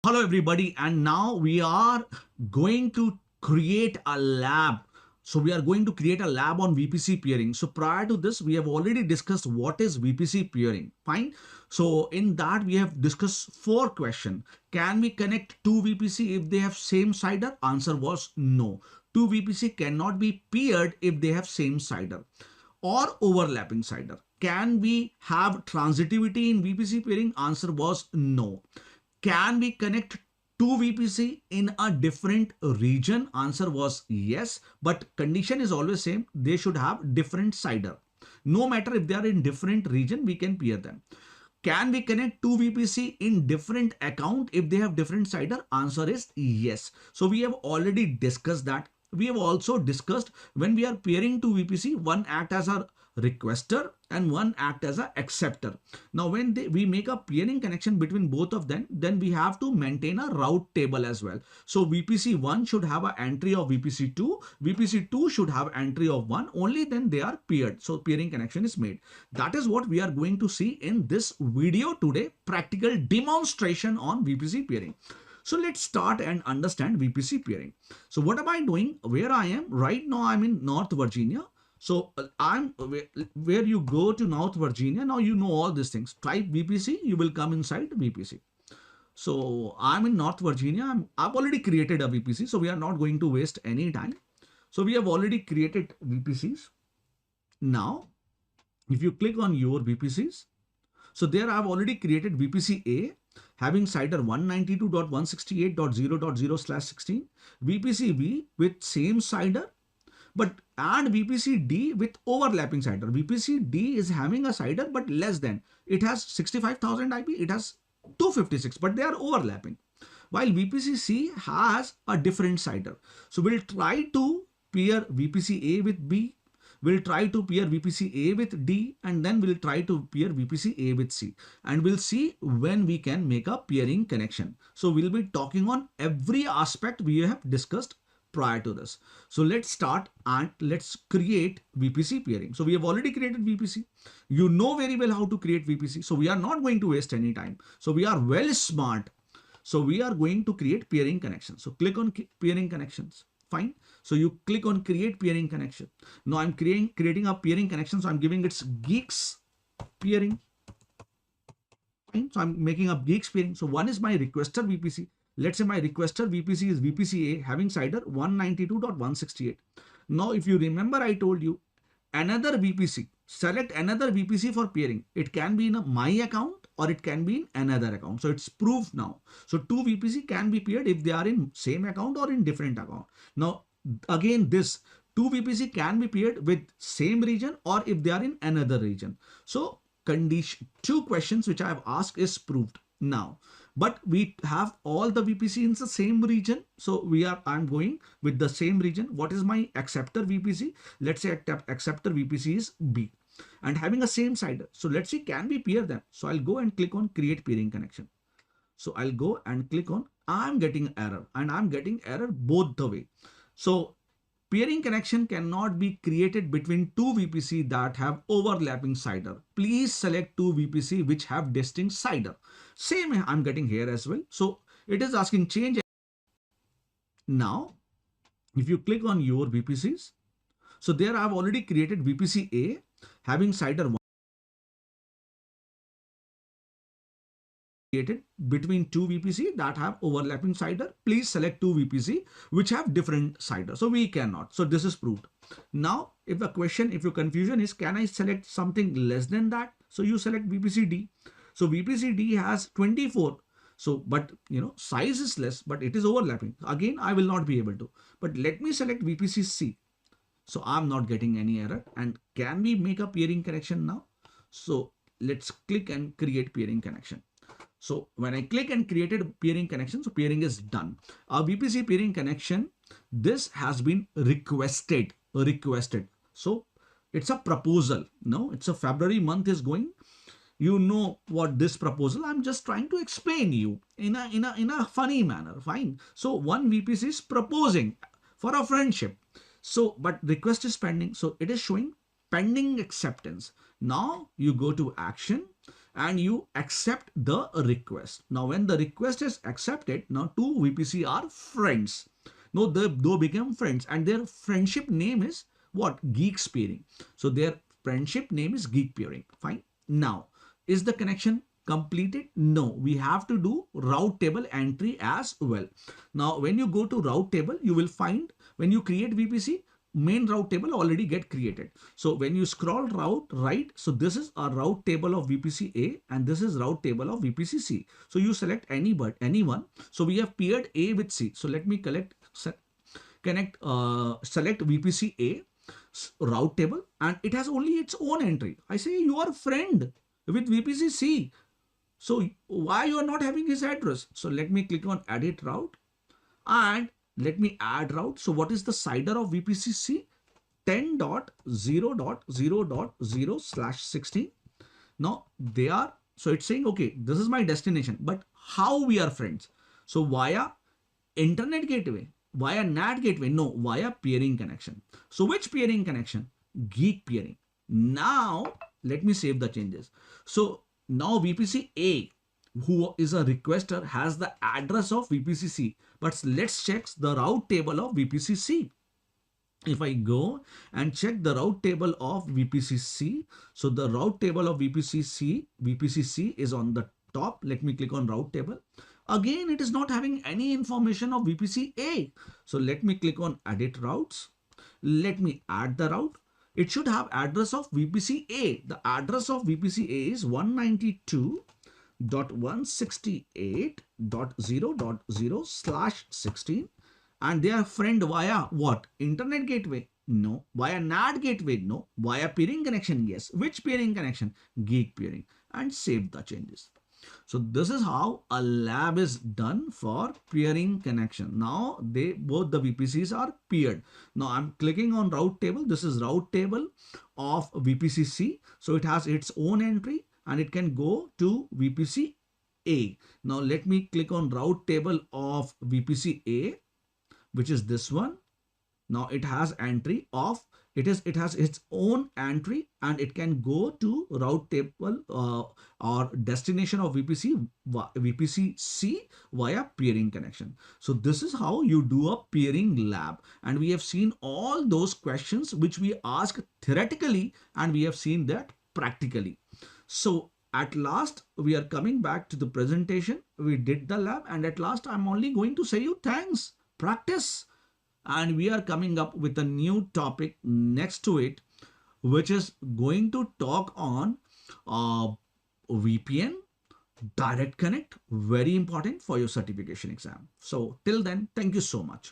Hello everybody, and now we are going to create a lab. So we are going to create a lab on VPC peering. So prior to this, we have already discussed what is VPC peering. Fine. So in that we have discussed four questions. Can we connect two VPC if they have same CIDR? Answer was no. Two VPC cannot be peered if they have same CIDR or overlapping CIDR. Can we have transitivity in VPC peering? Answer was no. Can we connect two VPC in a different region? Answer was yes, but condition is always same. They should have different CIDR. No matter if they are in different region, we can peer them. Can we connect two VPC in different account if they have different CIDR? Answer is yes. So we have already discussed that. We have also discussed when we are peering two VPC, one act as a requester and one act as a acceptor. Now when we make a peering connection between both of them, then we have to maintain a route table as well. So VPC1 should have an entry of VPC2, VPC2 should have entry of 1, only then they are peered. So peering connection is made. That is what we are going to see in this video today, practical demonstration on VPC peering. So let's start and understand VPC peering. So what am I doing? Where I am right now, I'm in North Virginia. So I'm where you go to North Virginia. Now you know all these things. Type VPC, you will come inside VPC. So I'm in North Virginia. I've already created a VPC. So we are not going to waste any time. So we have already created VPCs. Now, if you click on your VPCs, so there I've already created VPC A having CIDR 192.168.0.0/16, VPC B with same CIDR, but and VPC D with overlapping CIDR. VPC D is having a CIDR but less than. It has 65,000 IP, it has 256, but they are overlapping. While VPC C has a different CIDR. So we'll try to peer VPC A with B, we'll try to peer VPC A with D, and then we'll try to peer VPC A with C, and we'll see when we can make a peering connection. So we'll be talking on every aspect we have discussed prior to this. So let's start and let's create VPC peering. So we have already created VPC. You know very well how to create VPC. So we are not going to waste any time. So we are well smart. So we are going to create peering connections. So click on peering connections. Fine. So you click on create peering connection. Now I'm creating a peering connection. So I'm giving its geeks peering. Fine. So I'm making up geeks peering. So one is my requester VPC. Let's say my requester VPC is VPC A having CIDR 192.168. Now if you remember, I told you another VPC, select another VPC for peering. It can be in a my account or it can be in another account. So it's proved now. So two VPC can be peered if they are in same account or in different account. Now again, this two VPC can be peered with same region or if they are in another region. So condition, two questions which I have asked is proved now. But we have all the VPC in the same region. So I'm going with the same region. What is my acceptor VPC? Let's say acceptor VPC is B and having a same CIDR. So let's see, can we peer them? So I'll go and click on create peering connection. So I'll go and click on, I'm getting error and I'm getting error both the way. So peering connection cannot be created between two VPC that have overlapping CIDR. Please select two VPC which have distinct CIDR. Same I'm getting here as well. So it is asking change. Now, if you click on your VPCs, so there I've already created VPC A having CIDR 1 created between two VPC that have overlapping CIDR. Please select two VPC which have different CIDR. So we cannot. So this is proved. Now, if the question, if your confusion is, can I select something less than that? So you select VPC D. So VPC D has 24. So, but you know, size is less, but it is overlapping. Again, I will not be able to. But let me select VPC C. So I'm not getting any error. And can we make a peering connection now? So let's click and create peering connection. So when I click and created peering connection, so peering is done. Our VPC peering connection, this has been requested. So it's a proposal. No, it's a February month is going. You know what this proposal, I'm just trying to explain you in a funny manner. Fine. So one VPC is proposing for a friendship. So, but request is pending. So it is showing pending acceptance. Now you go to action and you accept the request. Now, when the request is accepted, now two VPC are friends. Now, they become friends, and their friendship name is what? Geek Peering. So, their friendship name is Geek Peering. Fine. Now, is the connection completed? No, we have to do route table entry as well. Now, when you go to route table, you will find when you create VPC, main route table already get created. So when you scroll route right, so this is a route table of VPC A and this is route table of VPC C. So you select anyone. So we have paired A with C. So let me select VPC A route table, and it has only its own entry. I say you are friend with VPC C. So why you are not having his address? So let me click on edit route and let me add route. So what is the CIDR of VPC C? 10.0.0.0/16. Now they are, so it's saying, okay, this is my destination, but how we are friends? So via internet gateway, via NAT gateway? No, via peering connection. So which peering connection? Geek peering. Now let me save the changes. So now VPC A, who is a requester, has the address of VPC C, but let's check the route table of VPC C. If I go and check the route table of VPC C, so the route table of VPC C is on the top. Let me click on route table. Again, it is not having any information of VPC A. So let me click on edit routes. Let me add the route. It should have address of VPC A. The address of VPC A is 192.168.0.0/16. And they are friend via what? Internet gateway? No. Via NAT gateway? No. Via peering connection? Yes. Which peering connection? Geek peering. And save the changes. So this is how a lab is done for peering connection. Now both the VPCs are paired. Now I'm clicking on route table. This is route table of VPC C. So it has its own entry and it can go to VPC A. Now let me click on route table of VPC A, which is this one. Now it has entry of, it has its own entry and it can go to route table or destination of VPC C via peering connection. So this is how you do a peering lab, and we have seen all those questions which we ask theoretically and we have seen that practically. So at last we are coming back to the presentation. We did the lab and at last I'm only going to say you thanks, practice. And we are coming up with a new topic next to it, which is going to talk on VPN, direct connect, very important for your certification exam. So till then, thank you so much.